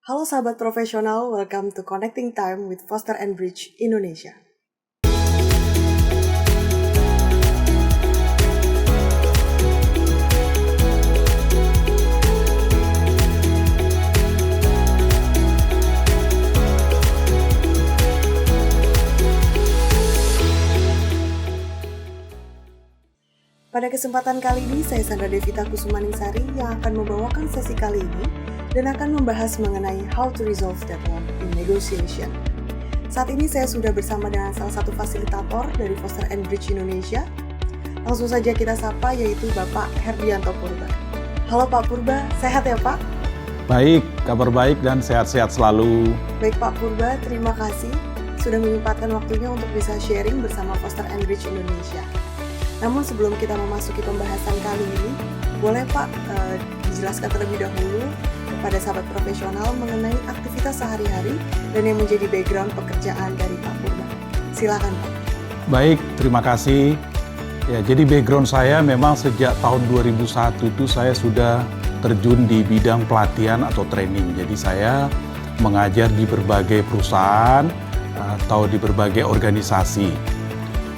Halo sahabat profesional, welcome to Connecting Time with Foster & Bridge Indonesia. Pada kesempatan kali ini, saya Sandra Devita Kusumaningsari yang akan membawakan sesi kali ini dan akan membahas mengenai how to resolve deadlock in negotiation. Saat ini saya sudah bersama dengan salah satu fasilitator dari Foster & Bridge Indonesia. Langsung saja kita sapa, yaitu Bapak Herdianto Purba. Halo Pak Purba, sehat ya Pak? Baik, kabar baik dan sehat-sehat selalu. Baik Pak Purba, terima kasih sudah menyempatkan waktunya untuk bisa sharing bersama Foster & Bridge Indonesia. Namun sebelum kita memasuki pembahasan kali ini, boleh Pak dijelaskan terlebih dahulu kepada sahabat profesional mengenai aktivitas sehari-hari dan yang menjadi background pekerjaan dari Pak Purba. Silakan Pak. Baik, terima kasih. Ya, jadi background saya memang sejak tahun 2001 itu saya sudah terjun di bidang pelatihan atau training. Jadi saya mengajar di berbagai perusahaan atau di berbagai organisasi.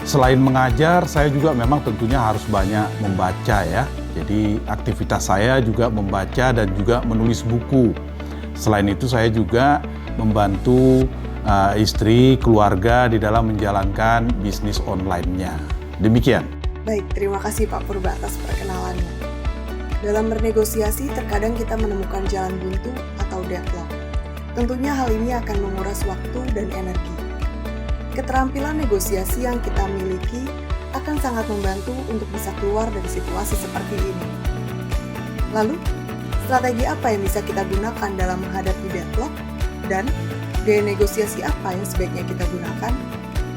Selain mengajar, saya juga memang tentunya harus banyak membaca ya. Jadi aktivitas saya juga membaca dan juga menulis buku. Selain itu saya juga membantu istri, keluarga di dalam menjalankan bisnis online-nya. Demikian. Baik, terima kasih Pak Purba atas perkenalannya. Dalam bernegosiasi, terkadang kita menemukan jalan buntu atau deadlock. Tentunya hal ini akan menguras waktu dan energi. Keterampilan negosiasi yang kita miliki akan sangat membantu untuk bisa keluar dari situasi seperti ini. Lalu, strategi apa yang bisa kita gunakan dalam menghadapi deadlock? Dan gaya negosiasi apa yang sebaiknya kita gunakan?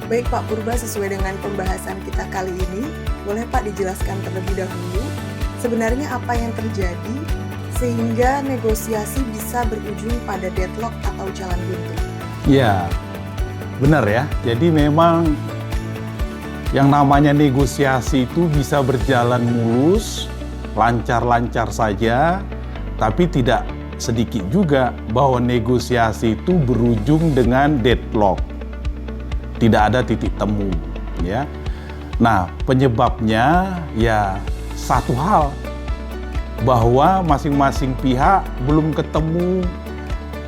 Baik Pak Purba, sesuai dengan pembahasan kita kali ini, boleh Pak dijelaskan terlebih dahulu sebenarnya apa yang terjadi sehingga negosiasi bisa berujung pada deadlock atau jalan buntu? Ya, benar ya. Jadi memang yang namanya negosiasi itu bisa berjalan mulus, lancar-lancar saja, tapi tidak sedikit juga bahwa negosiasi itu berujung dengan deadlock. Tidak ada titik temu, ya. Nah, penyebabnya ya satu hal, bahwa masing-masing pihak belum ketemu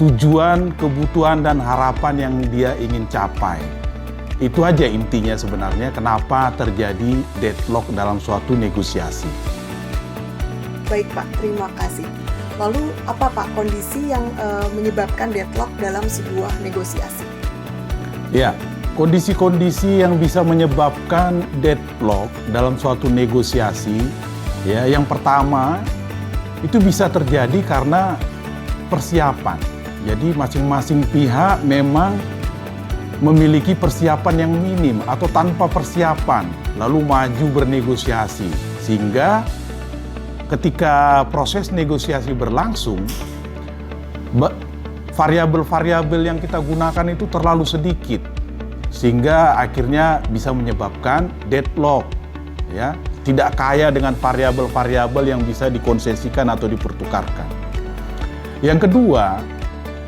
tujuan, kebutuhan, dan harapan yang dia ingin capai. Itu aja intinya sebenarnya kenapa terjadi deadlock dalam suatu negosiasi. Baik Pak, terima kasih. Lalu apa Pak kondisi yang menyebabkan deadlock dalam sebuah negosiasi? Ya, kondisi-kondisi yang bisa menyebabkan deadlock dalam suatu negosiasi, ya, yang pertama itu bisa terjadi karena persiapan. Jadi masing-masing pihak memang memiliki persiapan yang minim atau tanpa persiapan, lalu maju bernegosiasi. Sehingga ketika proses negosiasi berlangsung, variabel-variabel yang kita gunakan itu terlalu sedikit. Sehingga akhirnya bisa menyebabkan deadlock. Ya, tidak kaya dengan variabel-variabel yang bisa dikonsesikan atau dipertukarkan. Yang kedua,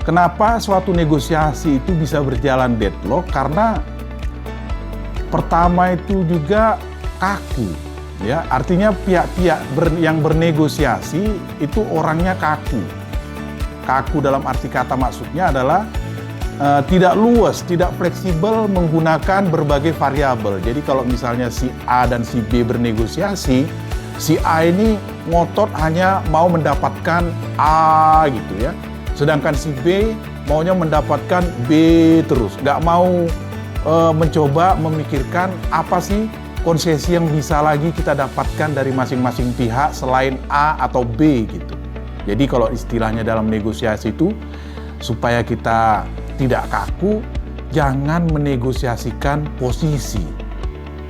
kenapa suatu negosiasi itu bisa berjalan deadlock? Karena pertama itu juga kaku, ya. Artinya pihak-pihak yang bernegosiasi itu orangnya kaku. Kaku dalam arti kata maksudnya adalah tidak luas, tidak fleksibel menggunakan berbagai variabel. Jadi kalau misalnya si A dan si B bernegosiasi, si A ini ngotot hanya mau mendapatkan A gitu ya. Sedangkan si B maunya mendapatkan B terus, nggak mau mencoba memikirkan apa sih konsesi yang bisa lagi kita dapatkan dari masing-masing pihak selain A atau B gitu. Jadi kalau istilahnya dalam negosiasi itu, supaya kita tidak kaku, jangan menegosiasikan posisi.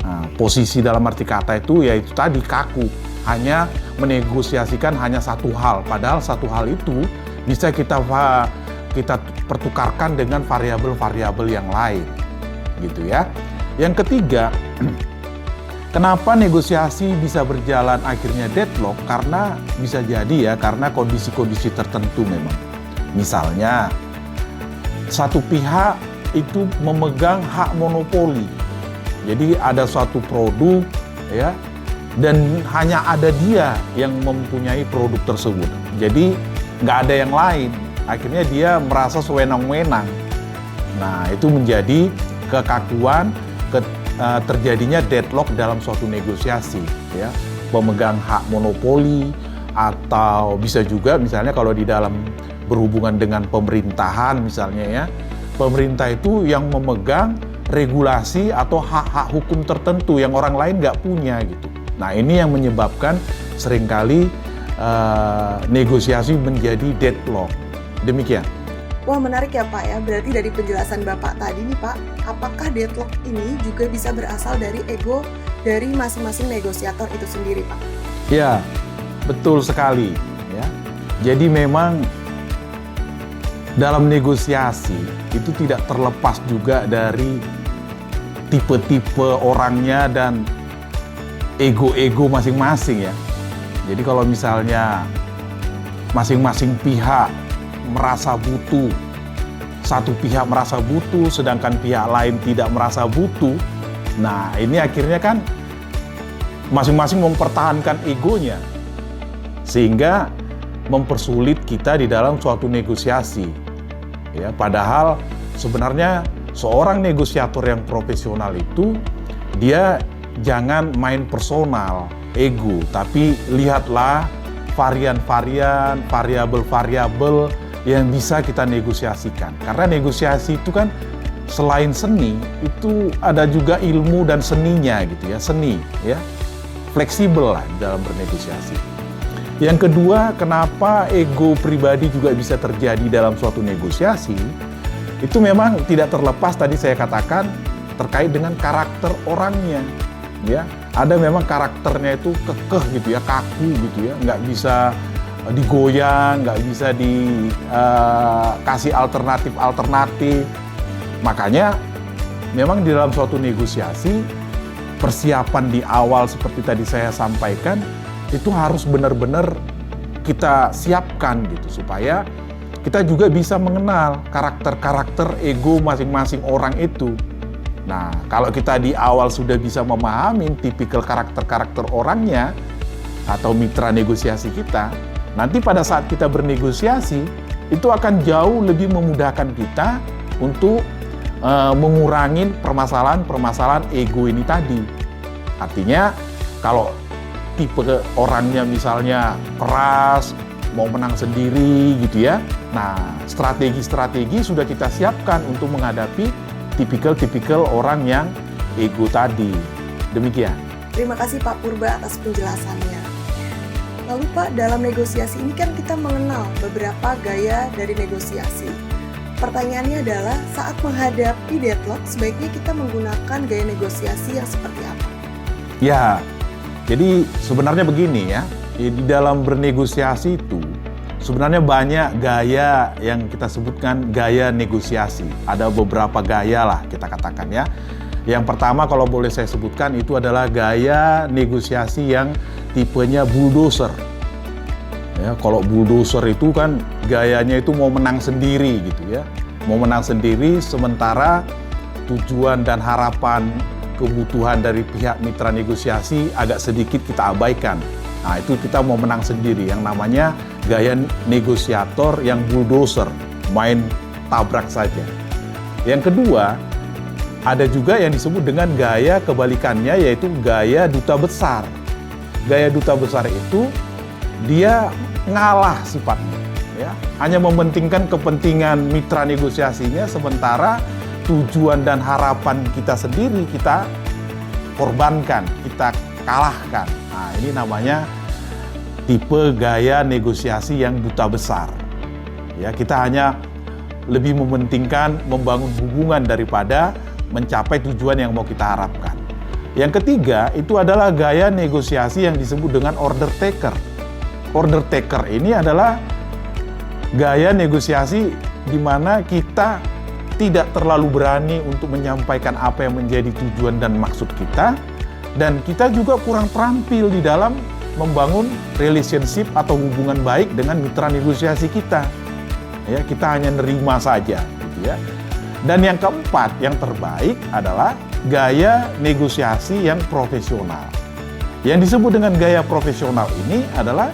Nah, posisi dalam arti kata itu yaitu tadi kaku, hanya menegosiasikan hanya satu hal, padahal satu hal itu bisa kita pertukarkan dengan variabel-variabel yang lain, gitu ya. Yang ketiga, kenapa negosiasi bisa berjalan akhirnya deadlock? Karena bisa jadi ya, karena kondisi-kondisi tertentu memang. Misalnya, satu pihak itu memegang hak monopoli. Jadi ada suatu produk, ya, dan hanya ada dia yang mempunyai produk tersebut. Jadi nggak ada yang lain. Akhirnya dia merasa sewenang-wenang. Nah, itu menjadi kekakuan, terjadinya deadlock dalam suatu negosiasi, ya. Pemegang hak monopoli, atau bisa juga misalnya kalau di dalam berhubungan dengan pemerintahan misalnya, ya, pemerintah itu yang memegang regulasi atau hak-hak hukum tertentu yang orang lain nggak punya gitu. Nah, ini yang menyebabkan seringkali negosiasi menjadi deadlock. Demikian. Wah, menarik ya Pak ya. Berarti dari penjelasan Bapak tadi nih Pak, apakah deadlock ini juga bisa berasal dari ego dari masing-masing negosiator itu sendiri Pak? Ya, betul sekali. Ya. Jadi memang dalam negosiasi itu tidak terlepas juga dari tipe-tipe orangnya dan ego-ego masing-masing ya. Jadi kalau misalnya masing-masing pihak merasa butuh, satu pihak merasa butuh sedangkan pihak lain tidak merasa butuh, nah ini akhirnya kan masing-masing mempertahankan egonya sehingga mempersulit kita di dalam suatu negosiasi. Ya, padahal sebenarnya seorang negosiator yang profesional itu dia jangan main personal, ego, tapi lihatlah varian-varian, variabel-variabel yang bisa kita negosiasikan. Karena negosiasi itu kan selain seni, itu ada juga ilmu dan seninya gitu ya, seni ya. Fleksibel lah dalam bernegosiasi. Yang kedua, kenapa ego pribadi juga bisa terjadi dalam suatu negosiasi? Itu memang tidak terlepas tadi saya katakan terkait dengan karakter orangnya. Ya, ada memang karakternya itu kekeh gitu ya, kaku gitu ya, nggak bisa digoyang, nggak bisa dikasih alternatif. Makanya memang di dalam suatu negosiasi persiapan di awal seperti tadi saya sampaikan itu harus benar-benar kita siapkan gitu supaya kita juga bisa mengenal karakter-karakter ego masing-masing orang itu. Nah, kalau kita di awal sudah bisa memahami tipikal karakter-karakter orangnya atau mitra negosiasi kita, nanti pada saat kita bernegosiasi itu akan jauh lebih memudahkan kita untuk mengurangi permasalahan-permasalahan ego ini tadi. Artinya kalau tipe orangnya misalnya keras, mau menang sendiri gitu ya. Nah, strategi-strategi sudah kita siapkan untuk menghadapi tipikal orang yang ego tadi. Demikian. Terima kasih Pak Purba atas penjelasannya. Lalu Pak, dalam negosiasi ini kan kita mengenal beberapa gaya dari negosiasi. Pertanyaannya adalah saat menghadapi deadlock sebaiknya kita menggunakan gaya negosiasi yang seperti apa? Ya, jadi sebenarnya begini ya, di dalam bernegosiasi itu sebenarnya banyak gaya yang kita sebutkan gaya negosiasi. Ada beberapa gaya lah kita katakan ya. Yang pertama kalau boleh saya sebutkan itu adalah gaya negosiasi yang tipenya bulldozer. Ya, kalau bulldozer itu kan gayanya itu mau menang sendiri gitu ya. Mau menang sendiri sementara tujuan dan harapan kebutuhan dari pihak mitra negosiasi agak sedikit kita abaikan. Nah, itu kita mau menang sendiri, yang namanya gaya negosiator yang bulldozer, main tabrak saja. Yang kedua, ada juga yang disebut dengan gaya kebalikannya, yaitu gaya duta besar. Gaya duta besar itu dia ngalah sifatnya, ya, hanya mementingkan kepentingan mitra negosiasinya, sementara tujuan dan harapan kita sendiri kita korbankan, kita kalahkan. Nah, ini namanya tipe gaya negosiasi yang duta besar. Ya, kita hanya lebih mementingkan membangun hubungan daripada mencapai tujuan yang mau kita harapkan. Yang ketiga, itu adalah gaya negosiasi yang disebut dengan order taker. Order taker ini adalah gaya negosiasi di mana kita tidak terlalu berani untuk menyampaikan apa yang menjadi tujuan dan maksud kita, dan kita juga kurang terampil di dalam membangun relationship atau hubungan baik dengan mitra negosiasi kita. ya, kita hanya nerima saja, gitu ya. Dan yang keempat, yang terbaik adalah gaya negosiasi yang profesional. Yang disebut dengan gaya profesional ini adalah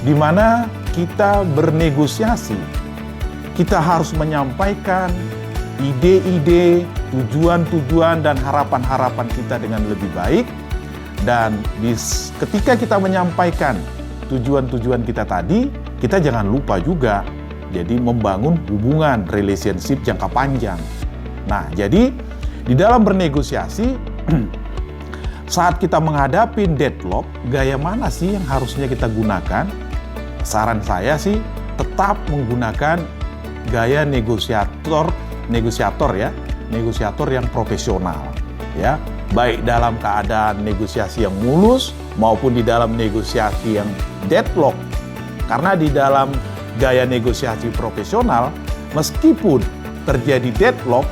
di mana kita bernegosiasi. Kita harus menyampaikan ide-ide, tujuan-tujuan, dan harapan-harapan kita dengan lebih baik. Dan ketika kita menyampaikan tujuan-tujuan kita tadi, kita jangan lupa juga jadi membangun hubungan relationship jangka panjang. Nah, jadi di dalam bernegosiasi saat kita menghadapi deadlock, gaya mana sih yang harusnya kita gunakan? Saran saya sih tetap menggunakan gaya negosiator yang profesional, ya. Baik dalam keadaan negosiasi yang mulus maupun di dalam negosiasi yang deadlock. Karena di dalam gaya negosiasi profesional, meskipun terjadi deadlock,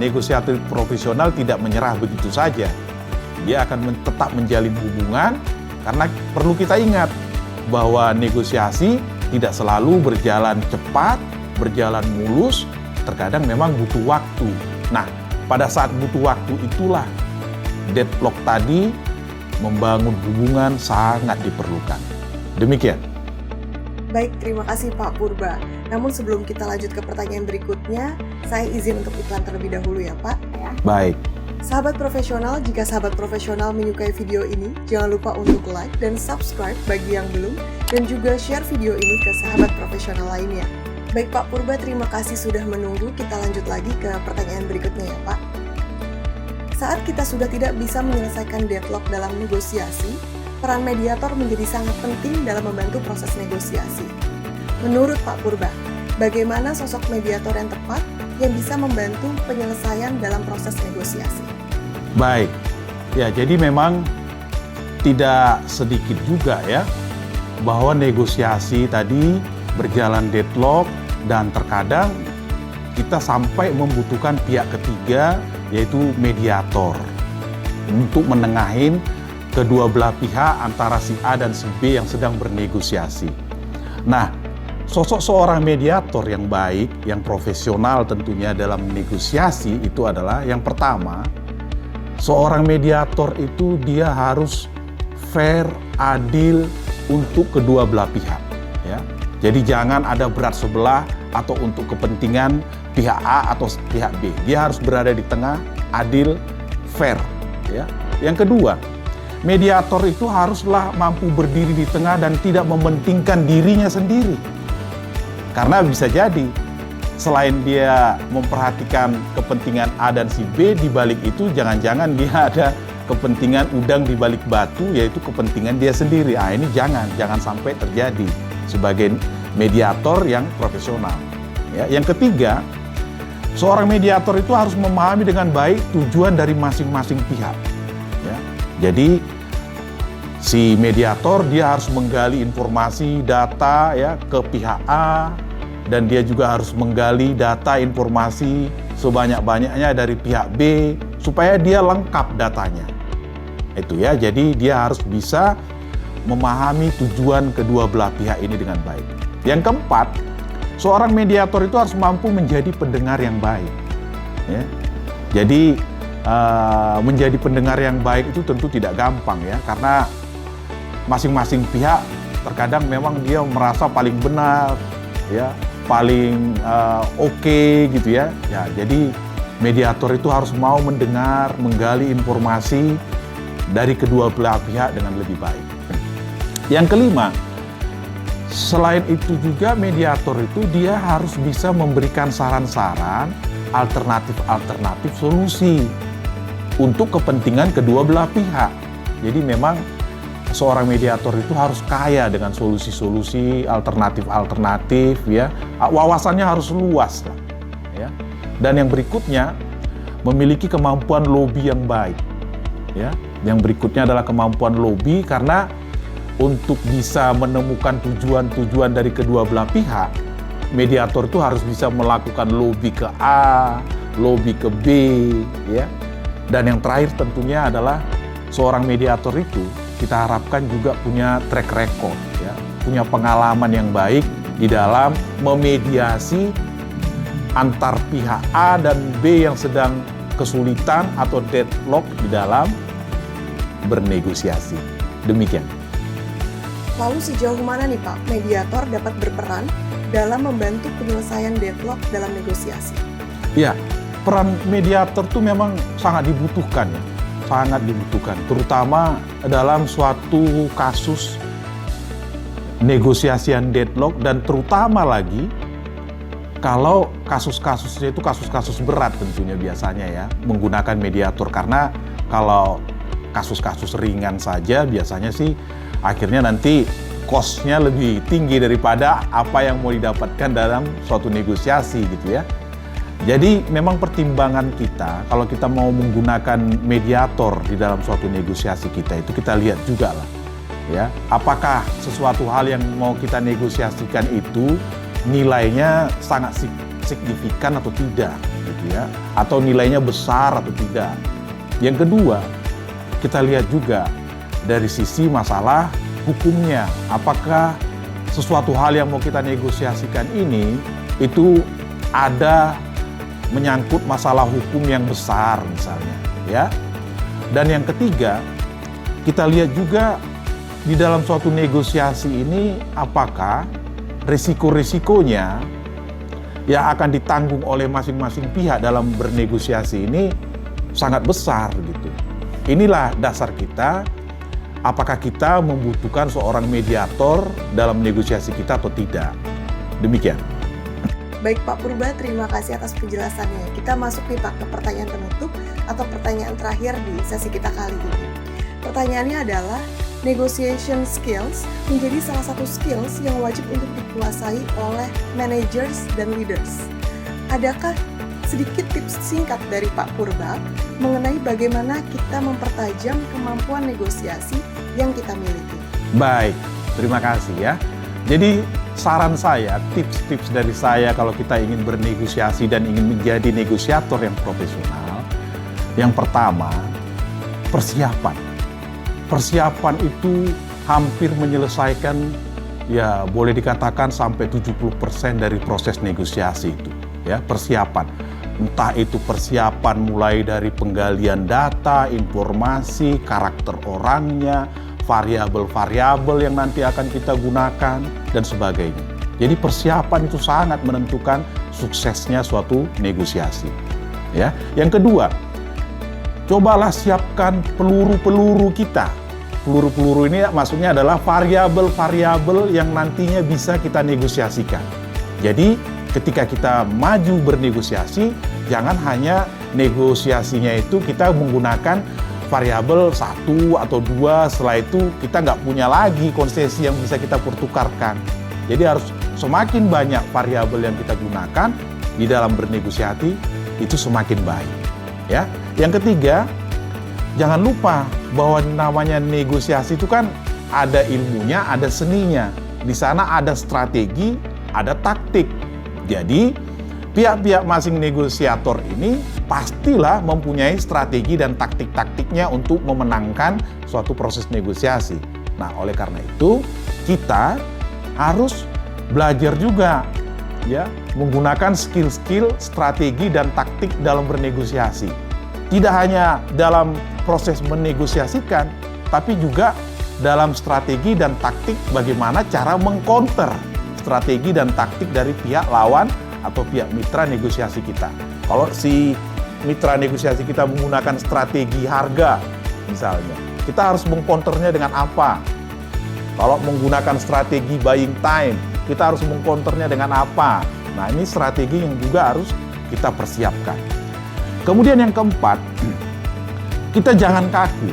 negosiator profesional tidak menyerah begitu saja. Dia akan tetap menjalin hubungan, karena perlu kita ingat bahwa negosiasi tidak selalu berjalan cepat, berjalan mulus, terkadang memang butuh waktu. Nah, pada saat butuh waktu itulah deadlock tadi, membangun hubungan sangat diperlukan. Demikian. Baik, terima kasih Pak Purba. Namun sebelum kita lanjut ke pertanyaan berikutnya, saya izin untuk iklan terlebih dahulu ya Pak. Baik. Sahabat profesional, jika sahabat profesional menyukai video ini, jangan lupa untuk like dan subscribe bagi yang belum, dan juga share video ini ke sahabat profesional lainnya. Baik Pak Purba, terima kasih sudah menunggu. Kita lanjut lagi ke pertanyaan berikutnya ya Pak. Saat kita sudah tidak bisa menyelesaikan deadlock dalam negosiasi, peran mediator menjadi sangat penting dalam membantu proses negosiasi. Menurut Pak Purba, bagaimana sosok mediator yang tepat yang bisa membantu penyelesaian dalam proses negosiasi? Baik, ya jadi memang tidak sedikit juga ya bahwa negosiasi tadi berjalan deadlock dan terkadang kita sampai membutuhkan pihak ketiga yaitu mediator untuk menengahin kedua belah pihak antara si A dan si B yang sedang bernegosiasi. Nah, sosok seorang mediator yang baik, yang profesional tentunya dalam negosiasi itu adalah yang pertama, seorang mediator itu dia harus fair, adil untuk kedua belah pihak. Ya. Jadi jangan ada berat sebelah atau untuk kepentingan pihak A atau pihak B. Dia harus berada di tengah, adil, fair. Ya. Yang kedua, mediator itu haruslah mampu berdiri di tengah dan tidak mementingkan dirinya sendiri. Karena bisa jadi selain dia memperhatikan kepentingan A dan si B, di balik itu jangan-jangan dia ada kepentingan udang di balik batu, yaitu kepentingan dia sendiri. Ini jangan sampai terjadi sebagai mediator yang profesional. Ya, yang ketiga, seorang mediator itu harus memahami dengan baik tujuan dari masing-masing pihak. Ya, jadi si mediator dia harus menggali informasi, data ya ke pihak A, dan dia juga harus menggali data informasi sebanyak-banyaknya dari pihak B supaya dia lengkap datanya. Itu ya, jadi dia harus bisa memahami tujuan kedua belah pihak ini dengan baik. Yang keempat, seorang mediator itu harus mampu menjadi pendengar yang baik. Ya. Jadi menjadi pendengar yang baik itu tentu tidak gampang ya, karena masing-masing pihak terkadang memang dia merasa paling benar, ya, paling oke gitu ya. Ya, jadi mediator itu harus mau mendengar, menggali informasi dari kedua belah pihak dengan lebih baik. Yang kelima, selain itu juga mediator itu dia harus bisa memberikan saran-saran, alternatif-alternatif solusi untuk kepentingan kedua belah pihak. Jadi memang seorang mediator itu harus kaya dengan solusi-solusi, alternatif-alternatif ya. Wawasannya harus luas lah, ya. Dan yang berikutnya, memiliki kemampuan lobby yang baik. Ya. Yang berikutnya adalah kemampuan lobby, karena untuk bisa menemukan tujuan-tujuan dari kedua belah pihak, mediator itu harus bisa melakukan lobby ke A, lobby ke B, ya. Dan yang terakhir tentunya adalah seorang mediator itu kita harapkan juga punya track record, ya, punya pengalaman yang baik di dalam memediasi antar pihak A dan B yang sedang kesulitan atau deadlock di dalam bernegosiasi. Demikian. Lalu sejauh mana nih Pak, mediator dapat berperan dalam membantu penyelesaian deadlock dalam negosiasi? Ya, peran mediator itu memang sangat dibutuhkan ya. Sangat dibutuhkan, terutama dalam suatu kasus negosiasian deadlock, dan terutama lagi kalau kasus-kasusnya itu kasus-kasus berat tentunya biasanya ya, menggunakan mediator. Karena kalau kasus-kasus ringan saja biasanya sih akhirnya nanti cost-nya lebih tinggi daripada apa yang mau didapatkan dalam suatu negosiasi gitu ya. Jadi memang pertimbangan kita kalau kita mau menggunakan mediator di dalam suatu negosiasi kita itu kita lihat juga lah ya, apakah sesuatu hal yang mau kita negosiasikan itu nilainya sangat signifikan atau tidak gitu ya, atau nilainya besar atau tidak. Yang kedua, kita lihat juga dari sisi masalah hukumnya, apakah sesuatu hal yang mau kita negosiasikan ini itu ada menyangkut masalah hukum yang besar misalnya ya. Dan yang ketiga, kita lihat juga di dalam suatu negosiasi ini apakah risiko-risikonya yang akan ditanggung oleh masing-masing pihak dalam bernegosiasi ini sangat besar gitu. Inilah dasar kita, apakah kita membutuhkan seorang mediator dalam negosiasi kita atau tidak. Demikian. Baik Pak Purba, terima kasih atas penjelasannya. Kita masuk nih Pak ke pertanyaan penutup atau pertanyaan terakhir di sesi kita kali ini. Pertanyaannya adalah, negotiation skills menjadi salah satu skills yang wajib untuk dikuasai oleh managers dan leaders. Adakah sedikit tips singkat dari Pak Purba mengenai bagaimana kita mempertajam kemampuan negosiasi yang kita miliki? Baik, terima kasih ya. Jadi saran saya, tips-tips dari saya kalau kita ingin bernegosiasi dan ingin menjadi negosiator yang profesional, yang pertama, persiapan. Persiapan itu hampir menyelesaikan, ya boleh dikatakan sampai 70% dari proses negosiasi itu. Ya, persiapan. Entah itu persiapan mulai dari penggalian data, informasi, karakter orangnya, variabel-variabel yang nanti akan kita gunakan, dan sebagainya. Jadi persiapan itu sangat menentukan suksesnya suatu negosiasi. Ya. Yang kedua, cobalah siapkan peluru-peluru kita. Peluru-peluru ini maksudnya adalah variabel-variabel yang nantinya bisa kita negosiasikan. Jadi ketika kita maju bernegosiasi, jangan hanya negosiasinya itu kita menggunakan variabel 1 atau 2, setelah itu kita nggak punya lagi konsesi yang bisa kita pertukarkan. Jadi harus semakin banyak variabel yang kita gunakan di dalam bernegosiasi, itu semakin baik. Ya. Yang ketiga, jangan lupa bahwa namanya negosiasi itu kan ada ilmunya, ada seninya. Di sana ada strategi, ada taktik. Jadi pihak-pihak masing negosiator ini pastilah mempunyai strategi dan taktik-taktiknya untuk memenangkan suatu proses negosiasi. Nah, oleh karena itu kita harus belajar juga ya, menggunakan skill-skill, strategi dan taktik dalam bernegosiasi. Tidak hanya dalam proses menegosiasikan, tapi juga dalam strategi dan taktik bagaimana cara mengcounter strategi dan taktik dari pihak lawan atau pihak mitra negosiasi kita. Kalau si mitra negosiasi kita menggunakan strategi harga misalnya, kita harus mengcounternya dengan apa? Kalau menggunakan strategi buying time, kita harus mengcounternya dengan apa? Nah, ini strategi yang juga harus kita persiapkan. Kemudian yang keempat, kita jangan kaku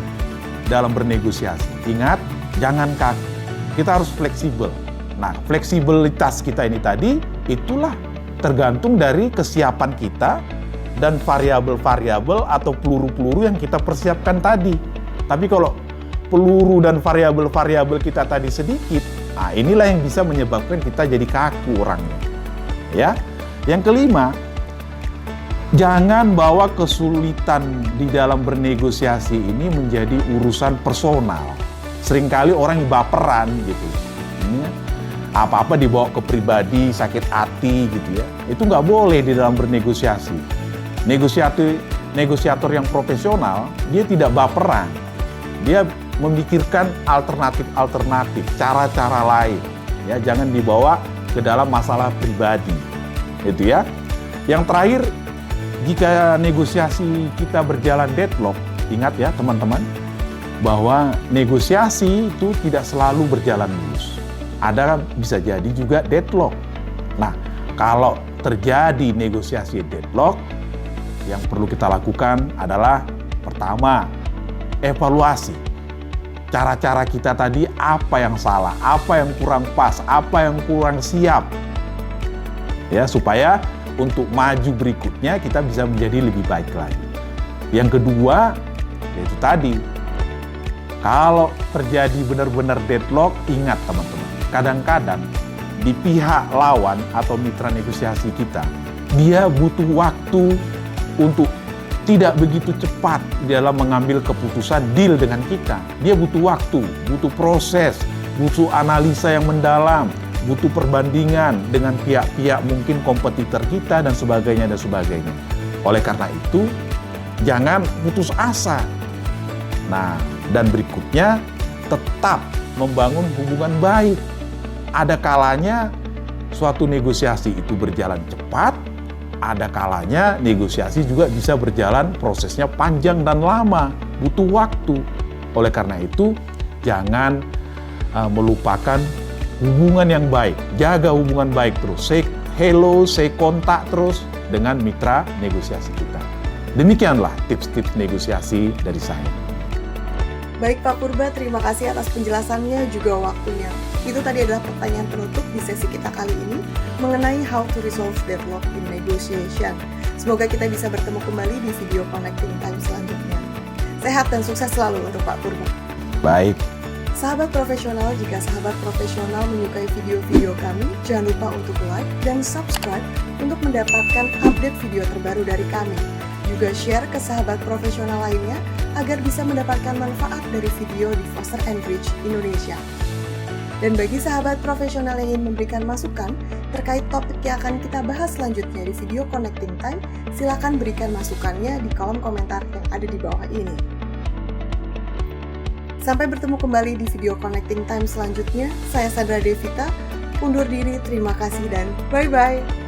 dalam bernegosiasi. Ingat, jangan kaku. Kita harus fleksibel. Nah, fleksibilitas kita ini tadi, itulah tergantung dari kesiapan kita dan variabel-variabel atau peluru-peluru yang kita persiapkan tadi. Tapi kalau peluru dan variabel-variabel kita tadi sedikit, nah inilah yang bisa menyebabkan kita jadi kaku orangnya. Ya. Yang kelima, jangan bawa kesulitan di dalam bernegosiasi ini menjadi urusan personal. Seringkali orang baperan gitu. apa-apa dibawa ke pribadi, sakit hati gitu ya. Itu nggak boleh di dalam bernegosiasi. Negosiator yang profesional, dia tidak baperan. Dia memikirkan alternatif, cara-cara lain. Ya, jangan dibawa ke dalam masalah pribadi. Itu ya. Yang terakhir, jika negosiasi kita berjalan deadlock, ingat ya teman-teman, bahwa negosiasi itu tidak selalu berjalan mulus. Ada bisa jadi juga deadlock. Nah, kalau terjadi negosiasi deadlock, yang perlu kita lakukan adalah pertama, evaluasi. Cara-cara kita tadi apa yang salah, apa yang kurang pas, apa yang kurang siap. Ya, supaya untuk maju berikutnya kita bisa menjadi lebih baik lagi. Yang kedua, yaitu tadi, kalau terjadi benar-benar deadlock, ingat teman-teman, kadang-kadang di pihak lawan atau mitra negosiasi kita, dia butuh waktu untuk tidak begitu cepat dalam mengambil keputusan deal dengan kita. Dia butuh waktu, butuh proses, butuh analisa yang mendalam, butuh perbandingan dengan pihak-pihak mungkin kompetitor kita dan sebagainya dan sebagainya. Oleh karena itu, jangan putus asa. Nah, dan berikutnya tetap membangun hubungan baik. Ada kalanya suatu negosiasi itu berjalan cepat, ada kalanya negosiasi juga bisa berjalan prosesnya panjang dan lama, butuh waktu. Oleh karena itu, jangan melupakan hubungan yang baik. Jaga hubungan baik terus. Say hello, say kontak terus dengan mitra negosiasi kita. Demikianlah tips-tips negosiasi dari saya. Baik Pak Purba, terima kasih atas penjelasannya juga waktunya. Itu tadi adalah pertanyaan penutup di sesi kita kali ini mengenai how to resolve deadlock in negotiation. Semoga kita bisa bertemu kembali di video Connecting Time selanjutnya. Sehat dan sukses selalu untuk Pak Purba. Baik. Sahabat profesional, jika sahabat profesional menyukai video-video kami, jangan lupa untuk like dan subscribe untuk mendapatkan update video terbaru dari kami. Juga share ke sahabat profesional lainnya agar bisa mendapatkan manfaat dari video di Foster & Bridge Indonesia. Dan bagi sahabat profesional yang ingin memberikan masukan terkait topik yang akan kita bahas selanjutnya di video Connecting Time, silakan berikan masukannya di kolom komentar yang ada di bawah ini. Sampai bertemu kembali di video Connecting Time selanjutnya, saya Sandra Devita, undur diri, terima kasih dan bye-bye.